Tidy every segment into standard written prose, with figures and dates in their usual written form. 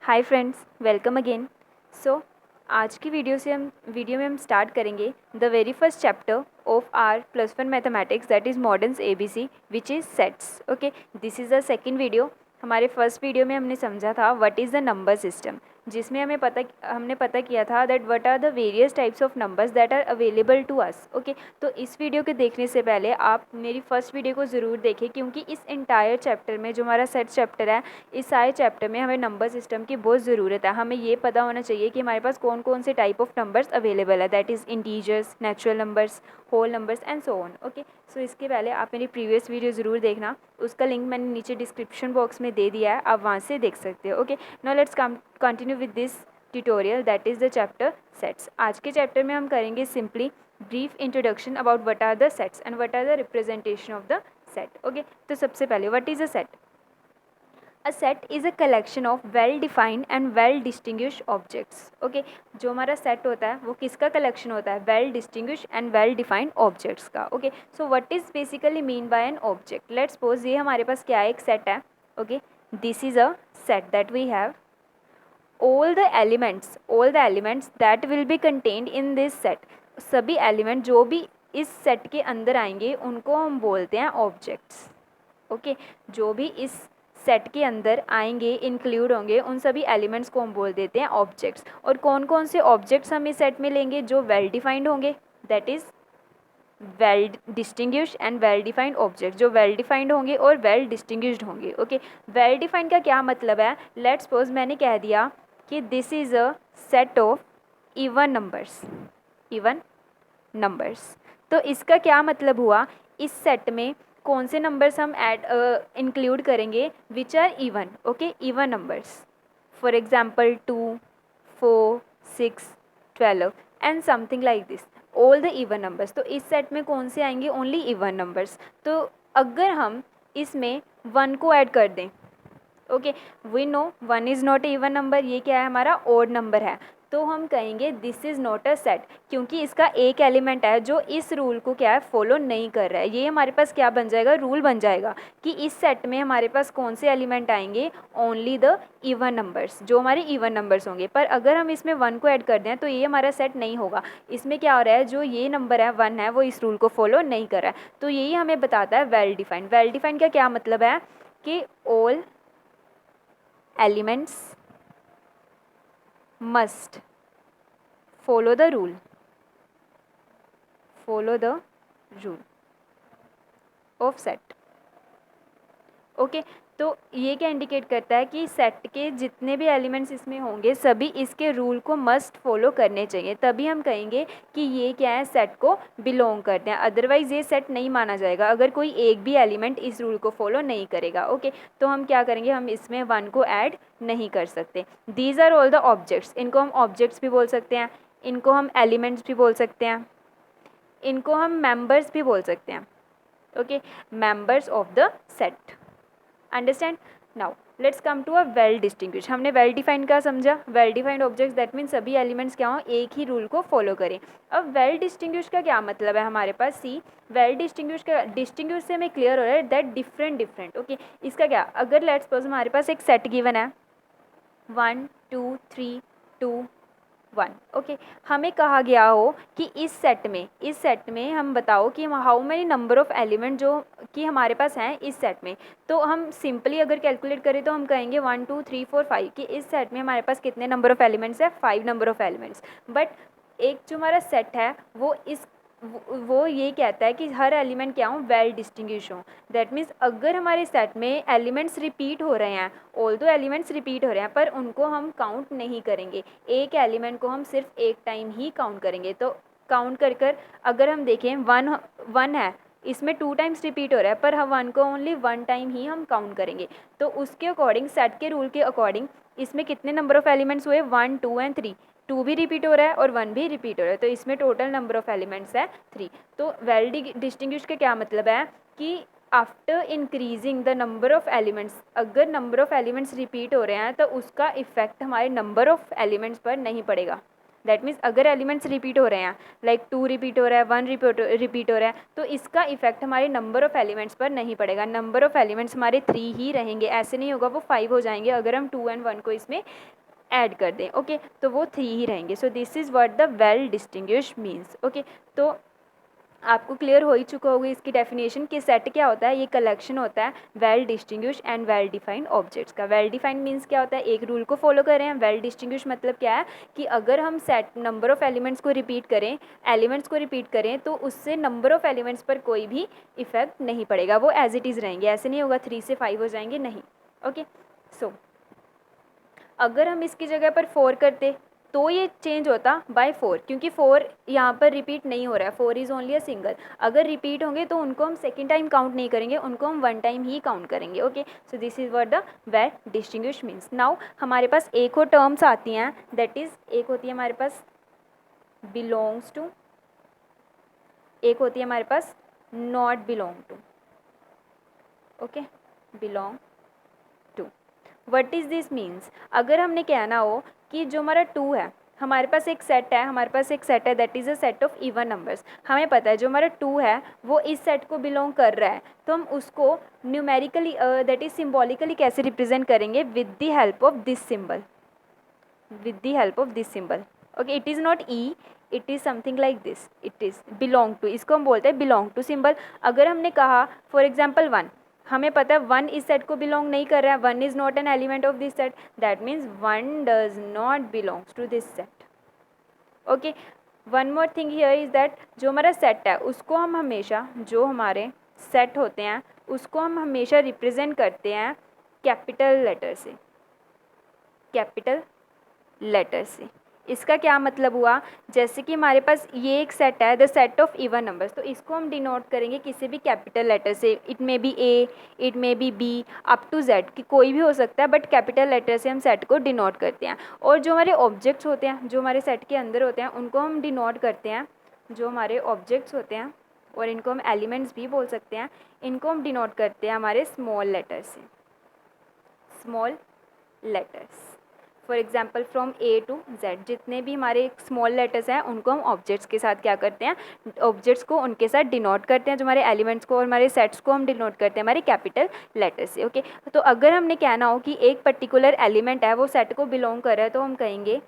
हाय friends, welcome again. So आज की video में हम स्टार्ट करेंगे the very first chapter of our +1 mathematics, that is moderns ABC, which is sets. Okay, this is the second video. हमारे first video में हमने समझा था what is the number system, जिसमें हमने पता किया था that what are the various types of numbers that are available to us. Okay, तो इस वीडियो के देखने से पहले आप मेरी फर्स्ट वीडियो को ज़रूर देखें, क्योंकि इस एंटायर चैप्टर में, जो हमारा सेट चैप्टर है, इस सारे चैप्टर में हमें नंबर सिस्टम की बहुत ज़रूरत है। हमें ये पता होना चाहिए कि हमारे पास कौन कौन से टाइप ऑफ नंबर्स अवेलेबल है, that is integers, natural numbers, whole numbers and so on. Okay, so इसके पहले आप मेरी प्रीवियस वीडियो ज़रूर देखना, उसका लिंक मैंने नीचे डिस्क्रिप्शन बॉक्स में दे दिया है, आप वहाँ से देख सकते हो। Okay, now let's continue with this tutorial, that is the chapter sets. आज के चैप्टर में हम करेंगे simply brief introduction about what are the sets and what are the representation of the set. Okay, तो सबसे पहले what is a set? A set is a collection of well defined and well distinguished objects. Okay, जो हमारा set होता है वो किसका collection होता है? well distinguished and well defined objects का. Okay, so what is basically mean by an object? Let's suppose ये हमारे पास क्या है, एक set है. Okay, this is a set that we have. All the elements that will be contained in this set, सभी element जो भी इस set के अंदर आएंगे उनको हम बोलते हैं objects. ओके, जो भी इस सेट के अंदर आएंगे, इंक्लूड होंगे, उन सभी एलिमेंट्स को हम बोल देते हैं ऑब्जेक्ट्स। और कौन कौन से ऑब्जेक्ट्स हम इस सेट में लेंगे? जो वेल डिफाइंड होंगे, that is well distinguished and well defined object, जो वेल डिफाइंड होंगे और वेल डिस्टिंग्विश्ड होंगे। ओके, वेल डिफाइंड का क्या मतलब है? लेट्स सपोज मैंने कह दिया कि this is a set of even numbers, तो इसका क्या मतलब हुआ? इस सेट में कौन से नंबर्स हम इंक्लूड करेंगे? Which are even. Okay, even numbers, for example 2, 4, 6, 12 and something like this, all the even numbers. तो इस सेट में कौन से आएंगे? Only even numbers. तो अगर हम इसमें 1 को ऐड कर दें, okay, we know 1 is not a even number, ये क्या है? हमारा ओड नंबर है, तो हम कहेंगे this is not a set, क्योंकि इसका एक एलिमेंट है जो इस रूल को क्या है? फॉलो नहीं कर रहा है। ये हमारे पास क्या बन जाएगा? रूल बन जाएगा कि इस सेट में हमारे पास कौन से एलिमेंट आएंगे? ओनली द इवन नंबर्स, जो हमारे इवन नंबर्स होंगे। पर अगर हम इसमें 1 को ऐड कर दें तो ये हमारा सेट नहीं होगा। इसमें क्या हो रहा है? जो ये नंबर है 1 है, वो इस रूल को फॉलो नहीं कर रहा है। तो यही हमें बताता है वेल डिफाइंड। वेल डिफाइंड का क्या मतलब है? कि all elements must follow the rule of set. Okay, तो ये क्या इंडिकेट करता है कि सेट के जितने भी एलिमेंट्स इसमें होंगे सभी इसके रूल को मस्ट फॉलो करने चाहिए, तभी हम कहेंगे कि ये क्या है? सेट को बिलोंग करते हैं। अदरवाइज़ ये सेट नहीं माना जाएगा अगर कोई एक भी एलिमेंट इस रूल को फॉलो नहीं करेगा। ओके, तो हम क्या करेंगे? हम इसमें 1 को ऐड नहीं कर सकते। These are all the objects. इनको हम ऑब्जेक्ट्स भी बोल सकते हैं, इनको हम एलिमेंट्स भी बोल सकते हैं, इनको हम मेम्बर्स भी बोल सकते हैं। Okay, members of the set. Understand? Now let's come to a well distinguish. हमने वेल डिफाइंड का समझा, well defined objects, that mean सभी एलिमेंट्स क्या हो? एक ही रूल को फॉलो करें। अब वेल डिस्टिंग्विश का क्या मतलब है हमारे पास? सी, वेल डिस्टिंग्विश का, डिस्टिंग्विश से हमें क्लियर हो रहा है दैट डिफरेंट। ओके, इसका क्या? अगर लेट्स सपोज हमारे पास एक सेट गिवन है 1 2 3 2 1। ओके, हमें कहा गया हो कि इस सेट में हम बताओ कि how many number of element जो कि हमारे पास हैं इस सेट में। तो हम सिंपली अगर कैलकुलेट करें तो हम कहेंगे 1 2 3 4 5 कि इस सेट में हमारे पास कितने नंबर ऑफ एलिमेंट्स है? 5 नंबर ऑफ एलिमेंट्स। बट एक जो हमारा सेट है वो ये कहता है कि हर एलिमेंट क्या हो? वेल डिस्टिंग्विश हो। दैट मीन्स अगर हमारे सेट में एलिमेंट्स रिपीट हो रहे हैं, ऑल्दो एलिमेंट्स रिपीट हो रहे हैं, पर उनको हम काउंट नहीं करेंगे। एक एलिमेंट को हम सिर्फ एक टाइम ही काउंट करेंगे। तो काउंट कर अगर हम देखें 1 है, इसमें 2 टाइम्स रिपीट हो रहा है, पर हम 1 को ओनली 1 टाइम ही हम काउंट करेंगे। तो उसके अकॉर्डिंग, सेट के रूल के अकॉर्डिंग, इसमें कितने नंबर ऑफ एलिमेंट्स हुए? 1 2 एंड 3। 2 भी रिपीट हो रहा है और 1 भी रिपीट हो रहा है, तो इसमें टोटल नंबर ऑफ एलिमेंट्स है 3। तो वेल डिस्टिंग्विश का क्या मतलब है? कि after increasing the number of elements, अगर नंबर ऑफ एलिमेंट्स रिपीट हो रहे हैं तो उसका इफेक्ट हमारे नंबर ऑफ एलिमेंट्स पर नहीं पड़ेगा। दैट मीन्स अगर एलिमेंट्स रिपीट हो रहे हैं, लाइक 2 रिपीट हो रहा है, 1 रिपीट हो रहा है, तो इसका इफेक्ट हमारे नंबर ऑफ़ एलिमेंट्स पर नहीं पड़ेगा। नंबर ऑफ़ एलिमेंट्स हमारे 3 ही रहेंगे, ऐसे नहीं होगा वो 5 हो जाएंगे अगर हम 2 एंड 1 को इसमें ऐड कर दें। ओके, तो वो 3 ही रहेंगे। सो this is what the well distinguished means. Okay, तो आपको क्लियर हो ही चुका होगा इसकी डेफिनेशन कि सेट क्या होता है। ये कलेक्शन होता है well distinguish and well defined objects का। वेल डिफाइंड मीन्स क्या होता है, एक रूल को फॉलो कर रहे हैं। वेल डिस्टिंग्विश मतलब क्या है कि अगर हम सेट नंबर ऑफ़ एलिमेंट्स को रिपीट करें, एलिमेंट्स को रिपीट करें, तो उससे नंबर ऑफ़ एलिमेंट्स पर कोई भी इफेक्ट नहीं पड़ेगा, वो एज इट इज़ रहेंगे। ऐसे नहीं होगा 3 से 5 हो जाएंगे, नहीं। ओके, सो अगर हम इसकी जगह पर 4 करते तो ये चेंज होता बाय 4, क्योंकि 4 यहाँ पर रिपीट नहीं हो रहा है। 4 इज़ ओनली अ सिंगल। अगर रिपीट होंगे तो उनको हम सेकेंड टाइम काउंट नहीं करेंगे, उनको हम 1 टाइम ही काउंट करेंगे। Okay, so this is what the well distinguish means. Now हमारे पास एक और टर्म्स आती हैं, दैट इज़ एक होती है हमारे पास बिलोंग्स टू, एक होती है हमारे पास not belong to. Okay, belong to, what is this means. अगर हमने कहना हो कि जो हमारा 2 है, हमारे पास एक सेट है, हमारे पास एक सेट है that is a set of even numbers. हमें पता है जो हमारा 2 है वो इस सेट को बिलोंग कर रहा है, तो हम उसको न्यूमेरिकली दैट इज़ सिम्बॉलिकली कैसे रिप्रेजेंट करेंगे, with the help of this symbol, with the help of this symbol. Okay, it is not e, it is something like this, it is belong to, इसको हम बोलते हैं belong to symbol। अगर हमने कहा for example 1, हमें पता है 1 इस सेट को बिलोंग नहीं कर रहा है, 1 is not an element of this set, that means 1 does not belongs to this set. Okay, one more thing here is that जो हमारा सेट है उसको हम हमेशा, जो हमारे सेट होते हैं उसको हम हमेशा रिप्रेजेंट करते हैं कैपिटल लेटर से, कैपिटल लेटर से। इसका क्या मतलब हुआ, जैसे कि हमारे पास ये एक सेट है the set of even numbers, तो इसको हम डिनोट करेंगे किसी भी कैपिटल लेटर से। It may be A, it may be B, up to Z, कि कोई भी हो सकता है, बट कैपिटल लेटर से हम सेट को डिनोट करते हैं। और जो हमारे ऑब्जेक्ट्स होते हैं, जो हमारे सेट के अंदर होते हैं, उनको हम डिनोट करते हैं, जो हमारे ऑब्जेक्ट्स होते हैं, और इनको हम एलिमेंट्स भी बोल सकते हैं, इनको हम डिनोट करते हैं हमारे स्मॉल लेटर से, small letters. For example from A to Z, जितने भी हमारे स्मॉल लेटर्स हैं उनको हम ऑब्जेक्ट्स के साथ क्या करते हैं, ऑब्जेक्ट्स को उनके साथ डिनोट करते हैं। जो हमारे एलिमेंट्स को और हमारे सेट्स को हम डिनोट करते हैं हमारे कैपिटल लेटर से। ओके, तो अगर हमने कहना हो कि एक पर्टिकुलर एलिमेंट है वो सेट को बिलोंग कर रहा है, तो हम कहेंगे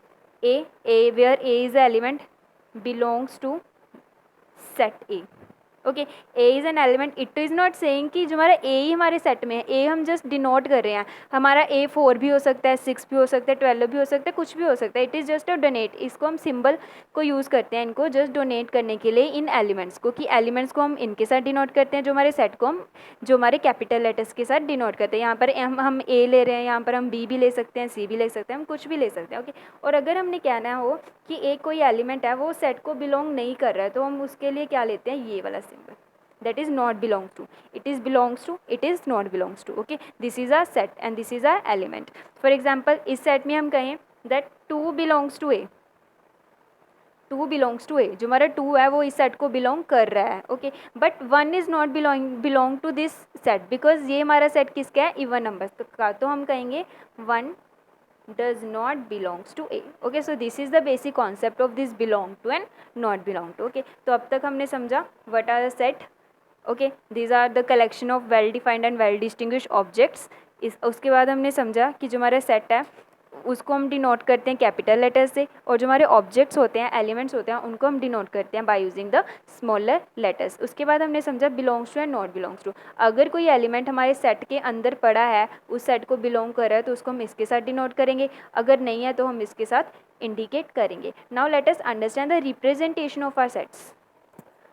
A where A is the element belongs to set A. Okay, A is an element, it is not saying कि जो हमारा ए ही हमारे सेट में है, ए हम जस्ट डिनोट कर रहे हैं। हमारा ए 4 भी हो सकता है, 6 भी हो सकता है, 12 भी हो सकता है, कुछ भी हो सकता है। It is just a donate, इसको हम सिंबल को यूज़ करते हैं इनको जस्ट डोनेट करने के लिए इन एलिमेंट्स को, कि एलिमेंट्स को हम इनके साथ डिनोट करते हैं, जो हमारे सेट को हम जो हमारे कैपिटल लेटर्स के साथ डिनोट करते हैं। यहाँ पर हम ए ले रहे हैं, यहाँ पर हम बी भी ले सकते हैं, सी भी ले सकते हैं, हम कुछ भी ले सकते हैं। ओके, और अगर हमने कहना हो कि एक कोई एलिमेंट है वो सेट को बिलोंग नहीं कर रहा है, तो हम उसके लिए क्या लेते हैं, ये वाला symbol, that is not belongs to, it is belongs to, it is not belongs to। okay, this is a set and this is a element। for example इस set में हम कहें that 2 belongs to a, 2 belongs to a, जो हमारा 2 है वो इस set को बिलोंग कर रहा है। Okay, but 1 is not belong to this set, because ये हमारा सेट किसका है, इवन नंबर्स का, तो हम कहेंगे 1 does not belongs to a। okay, so this is the basic concept of this belong to and not belong to। okay, तो अब तक हमने समझा what are the set। Okay, these are the collection of well defined and well distinguish objects. उसके बाद हमने समझा कि जो हमारा सेट है उसको हम डिनोट करते हैं कैपिटल लेटर से, और जो हमारे ऑब्जेक्ट्स होते हैं, एलिमेंट्स होते हैं, उनको हम डिनोट करते हैं by using the smaller letters. उसके बाद हमने समझा belongs to and not belongs to. अगर कोई एलिमेंट हमारे सेट के अंदर पड़ा है, उस सेट को बिलोंग कर रहा है, तो उसको हम इसके साथ डिनोट करेंगे, अगर नहीं है तो हम इसके साथ इंडिकेट करेंगे। Now let us understand the representation of our sets.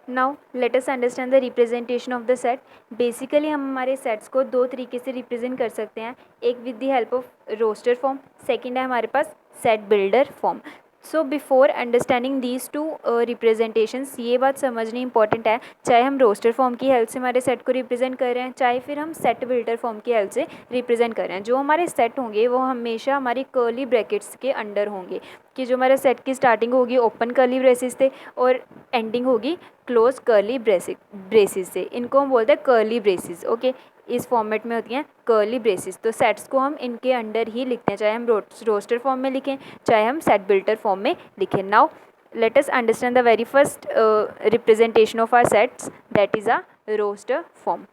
Now let us understand the representation of the set। Basically हम हमारे सेट्स को 2 तरीके से रिप्रेजेंट कर सकते हैं, एक with the help of roster form, second है हमारे पास set builder form. So before understanding these 2 representations, ये बात समझनी इंपॉर्टेंट है, चाहे हम रोस्टर फॉर्म की हेल्प से हमारे सेट को रिप्रेजेंट कर रहे हैं, चाहे फिर हम सेट बिल्डर फॉर्म की हेल्प से रिप्रेजेंट कर रहे हैं, जो हमारे सेट होंगे वो हमेशा हमारी कर्ली ब्रैकेट्स के अंडर होंगे, कि जो हमारे सेट की स्टार्टिंग होगी ओपन कर्ली ब्रेसिस से और एंडिंग होगी क्लोज कर्ली ब्रेसिस से। इनको हम बोलते हैं कर्ली ब्रेसिस। ओके, इस फॉर्मेट में होती हैं कर्ली ब्रेसेस। तो सेट्स को हम इनके अंडर ही लिखते हैं, चाहे हम रोस्टर फॉर्म में लिखें चाहे हम सेट बिल्डर फॉर्म में लिखें। Now let us understand the very first representation of our sets, that is a roster form.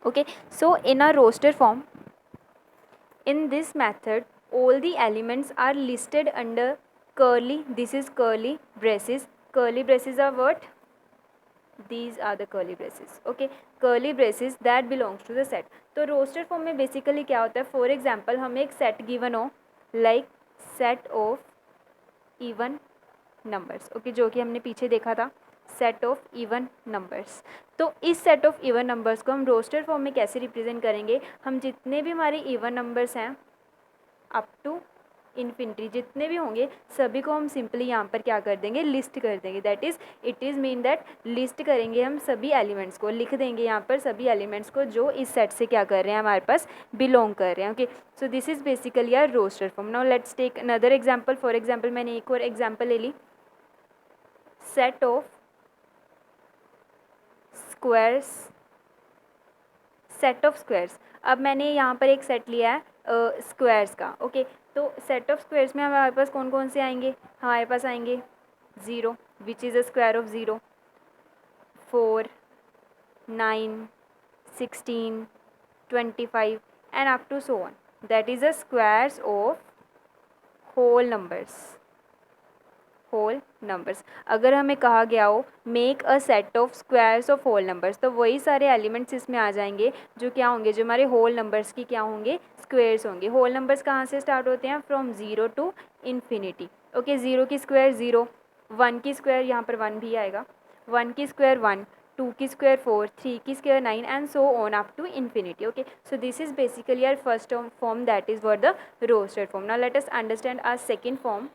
Okay, so in a roster form, in this method all the elements are listed under curly, this is curly braces. Curly braces are what? These are the curly braces. Okay, curly braces that belongs to the set. तो roster form में basically क्या होता है, for example हमें एक set given हो like set of even numbers, okay, जो कि हमने पीछे देखा था सेट ऑफ इवन नंबर्स। तो इस सेट ऑफ इवन नंबर्स को हम रोस्टर फॉर्म में कैसे रिप्रेजेंट करेंगे, हम जितने भी हमारे इवन नंबर्स हैं अप टू इन्फिनिटी जितने भी होंगे सभी को हम सिंपली यहाँ पर क्या कर देंगे, लिस्ट कर देंगे। That is it is mean that list करेंगे हम सभी एलिमेंट्स को, लिख देंगे यहाँ पर सभी एलिमेंट्स को जो इस सेट से क्या कर रहे हैं, हमारे पास बिलोंग कर रहे हैं। Okay, so this is basically our roster form. Now let's take another example. For example मैंने एक और एग्जाम्पल ले ली, set of squares, set of squares. अब मैंने यहाँ पर एक सेट लिया है स्क्वायर्स का। ओके, तो सेट ऑफ स्क्वायर्स में हमारे पास कौन कौन से आएंगे, हमारे पास आएंगे 0 which is a square of 0, 4, 9, 16, 25 and up to so on, that is a squares of whole numbers, whole numbers. अगर हमें कहा गया हो make a set of squares of whole numbers, तो वही सारे एलिमेंट्स इसमें आ जाएंगे जो क्या होंगे, जो हमारे होल नंबर्स की क्या होंगे, स्क्वायर्स होंगे। होल नंबर्स कहाँ से स्टार्ट होते हैं, फ्रॉम 0 टू इन्फिनिटी। ओके, 0 की स्क्वायर 0, 1 की स्क्वायर यहाँ पर 1 भी आएगा, 1 की स्क्वायर 1, 2 की स्क्वायर 4, 3 की square 9 and so on up to infinity. Okay, so this is basically our first form, that is what the roster form. Now let us understand our second form.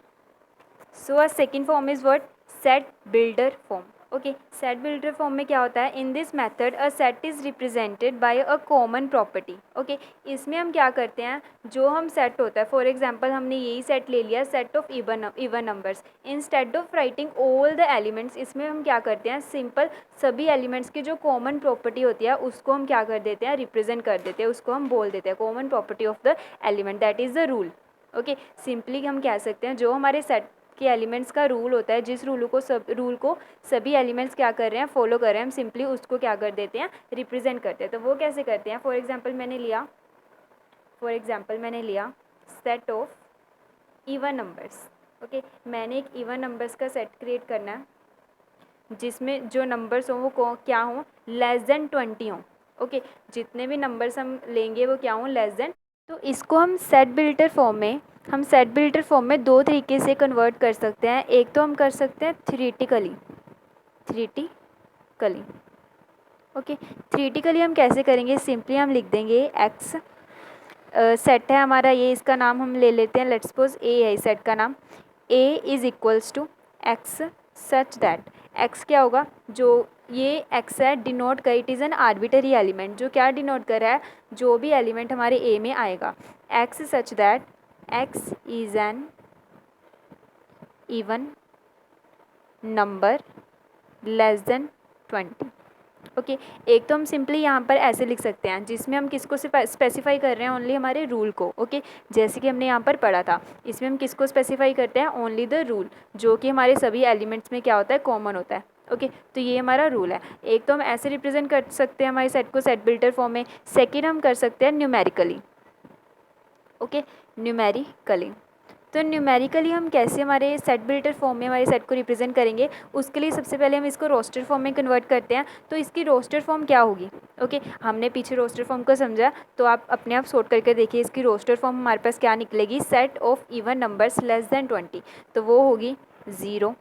So our second form is what? Set builder form. Okay, set builder form में क्या होता है, in this method a set is represented by a common property. Okay, इसमें हम क्या करते हैं, जो हम set होता है, for example हमने यही set ले लिया set of even numbers. Instead of writing all the elements, इसमें हम क्या करते हैं, simple सभी elements की जो common property होती है उसको हम क्या कर देते हैं, represent कर देते हैं, उसको हम बोल देते हैं common property of the element, that is the rule. Okay, simply हम कह सकते हैं जो हमारे सेट के एलिमेंट्स का रूल होता है, जिस रूल को सभी एलिमेंट्स क्या कर रहे हैं, फॉलो कर रहे हैं, हम सिंपली उसको क्या कर देते हैं, रिप्रेजेंट करते हैं। तो वो कैसे करते हैं, फॉर एग्जांपल मैंने लिया set of even numbers. Okay, मैंने एक इवन नंबर्स का सेट क्रिएट करना है जिसमें जो नंबर्स हों वो क्या हों, लेस देन 20 हों। ओके, जितने भी नंबर्स हम लेंगे वो क्या हों, लेस देन। तो इसको हम सेट बिल्डर फॉर्म में दो तरीके से कन्वर्ट कर सकते हैं। एक तो हम कर सकते हैं थ्योरेटिकली। ओके, थ्योरेटिकली हम कैसे करेंगे, सिंपली हम लिख देंगे एक्स, सेट है हमारा ये, इसका नाम हम ले लेते हैं, लेट्स सपोज ए है सेट का नाम, A is equals to X such that, X क्या होगा, जो ये एक्स है डिनोट कर, it is an arbitrary element, जो क्या डिनोट कर रहा है, जो भी एलिमेंट हमारे ए में आएगा, x such that x is an even number less than 20। Okay, एक तो हम सिंपली यहाँ पर ऐसे लिख सकते हैं जिसमें हम किसको स्पेसिफाई कर रहे हैं, ओनली हमारे रूल को। ओके, जैसे कि हमने यहाँ पर पढ़ा था, इसमें हम किसको स्पेसिफाई करते हैं, ओनली द रूल, जो कि हमारे सभी एलिमेंट्स में क्या होता है, कॉमन होता है। ओके, तो ये हमारा रूल है। एक तो हम ऐसे रिप्रेजेंट कर सकते हैं हमारे सेट को सेट बिल्डर फॉर्म में। सेकेंड हम कर सकते हैं न्यूमेरिकली। ओके, न्यूमेरिकली, तो न्यूमेरिकली हम कैसे हमारे सेट बिल्डर फॉर्म में हमारे सेट को रिप्रेजेंट करेंगे, उसके लिए सबसे पहले हम इसको रोस्टर फॉर्म में कन्वर्ट करते हैं। तो इसकी रोस्टर फॉर्म क्या होगी, ओके, हमने पीछे रोस्टर फॉर्म को समझा, तो आप अपने आप सोट करके देखिए इसकी रोस्टर फॉर्म हमारे पास क्या निकलेगी, set of even numbers less than 20, तो वो होगी 0,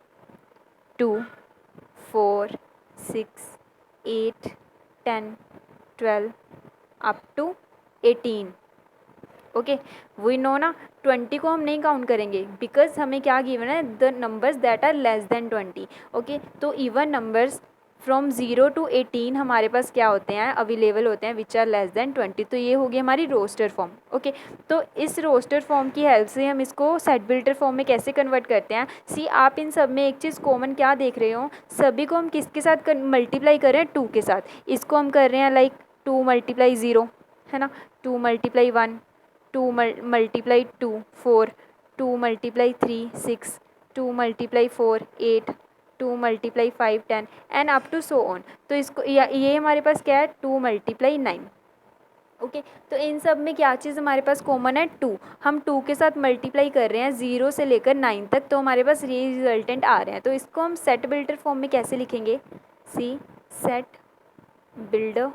2, 4, 6, 8, 10, 12 up to 18। Okay, we know ना 20 को हम नहीं काउंट करेंगे बिकॉज हमें क्या गिवन है, the numbers that are less than 20। Okay, तो इवन नंबर्स फ्रॉम 0 टू 18 हमारे पास क्या होते हैं, अवेलेबल होते हैं, विच आर लेस देन 20। तो ये होगी हमारी रोस्टर फॉर्म। ओके, तो इस रोस्टर फॉर्म की हेल्प से हम इसको सेट बिल्डर फॉर्म में कैसे कन्वर्ट करते हैं। सी, आप इन सब में एक चीज़ कॉमन क्या देख रहे हो, सभी को हम किसके साथ मल्टीप्लाई कर रहे हैं, 2 के साथ। इसको हम कर रहे हैं लाइक 2 मल्टीप्लाई 0 है ना, 2 multiply 1, 2 multiply 2 4, 2 multiply 3 6, 2 multiply 4 8, 2 multiply 5 10 and up to so on. तो इसको ये हमारे पास क्या है, 2 मल्टीप्लाई 9। ओके तो इन सब में क्या चीज़ हमारे पास कॉमन है, 2। हम 2 के साथ मल्टीप्लाई कर रहे हैं 0 से लेकर 9 तक, तो हमारे पास ये रिजल्टेंट आ रहे हैं। तो इसको हम सेट बिल्डर फॉर्म में कैसे लिखेंगे, सी सेट बिल्डर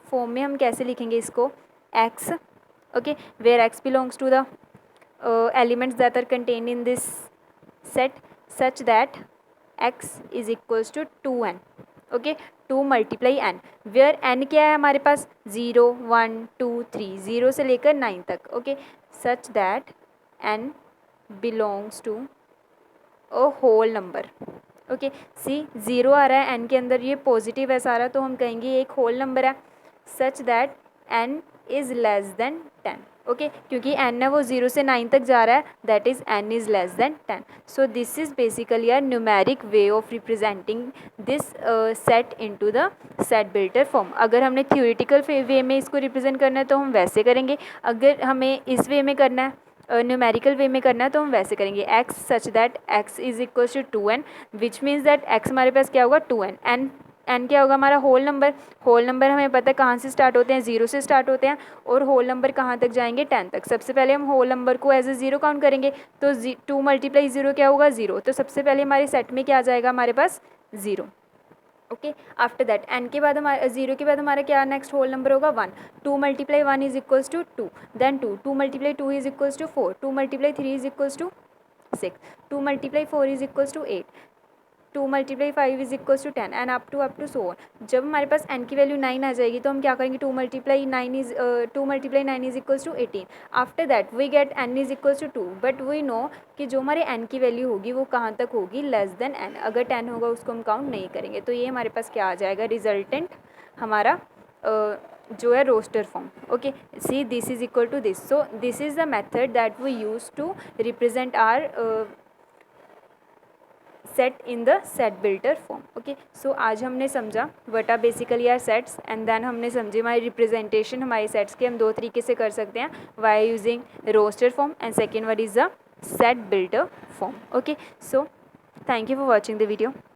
फॉर्म में हम कैसे लिखेंगे इसको, x, okay, where x belongs to the elements that are contained in this set such that x is equals to 2n, okay, 2 multiply n, where n क्या है हमारे पास, 0 1 2 3, 0 से लेकर 9 तक, okay, such that n belongs to a whole number. Okay see 0 आ रहा है n के अंदर, ये पॉजिटिव है सारा, तो हम कहेंगे ये एक होल नंबर है, सच that n is less than 10, okay, क्योंकि n है वो 0 से 9 तक जा रहा है, that is n is less than 10। So this is basically a numeric way of representing this set into the set builder form. अगर हमने थ्योरेटिकल वे में इसको रिप्रेजेंट करना है तो हम वैसे करेंगे, अगर हमें इस वे में करना है, न्यूमेरिकल वे में करना है, तो हम वैसे करेंगे, x such that x is equals to 2n, which means that x हमारे पास क्या होगा, 2n, n क्या होगा हमारा होल नंबर। होल नंबर हमें पता है कहाँ से स्टार्ट होते हैं, 0 से स्टार्ट होते हैं, और होल नंबर कहाँ तक जाएंगे, 10 तक। सबसे पहले हम होल नंबर को एज ए 0 काउंट करेंगे, तो 2 मल्टीप्लाई 0 क्या होगा, 0। तो सबसे पहले हमारे सेट में क्या आ जाएगा हमारे पास, 0। ओके आफ्टर दैट n के बाद हमारा 0 के बाद हमारा क्या नेक्स्ट होल नंबर होगा, 1। 2 multiply 1 is equals to 2, then 2, 2 multiply 2 is equals to 4, 2 multiply 3 is equals to 6, 2 multiply 4 is equals to 8, 2 multiply 5 is equals to 10 and up to so on. जब हमारे पास n की वैल्यू 9 आ जाएगी तो हम क्या करेंगे, 2 multiply 9 is equals to 18। After that we get n is equals to 2, but we know कि जो हमारे n की वैल्यू होगी वो कहाँ तक होगी, लेस देन n। अगर 10 होगा उसको हम काउंट नहीं करेंगे। तो ये हमारे पास क्या आ जाएगा, रिजल्टेंट हमारा जो है roster form. Okay see this is equal to this, so this is the method that we use to represent our set in the set builder form. Okay so आज हमने समझा what are basically our sets, and then हमने समझे हमारी representation हमारे sets के हम दो तरीके से कर सकते हैं, by using roster form and second one is the set builder form. Okay so thank you for watching the video.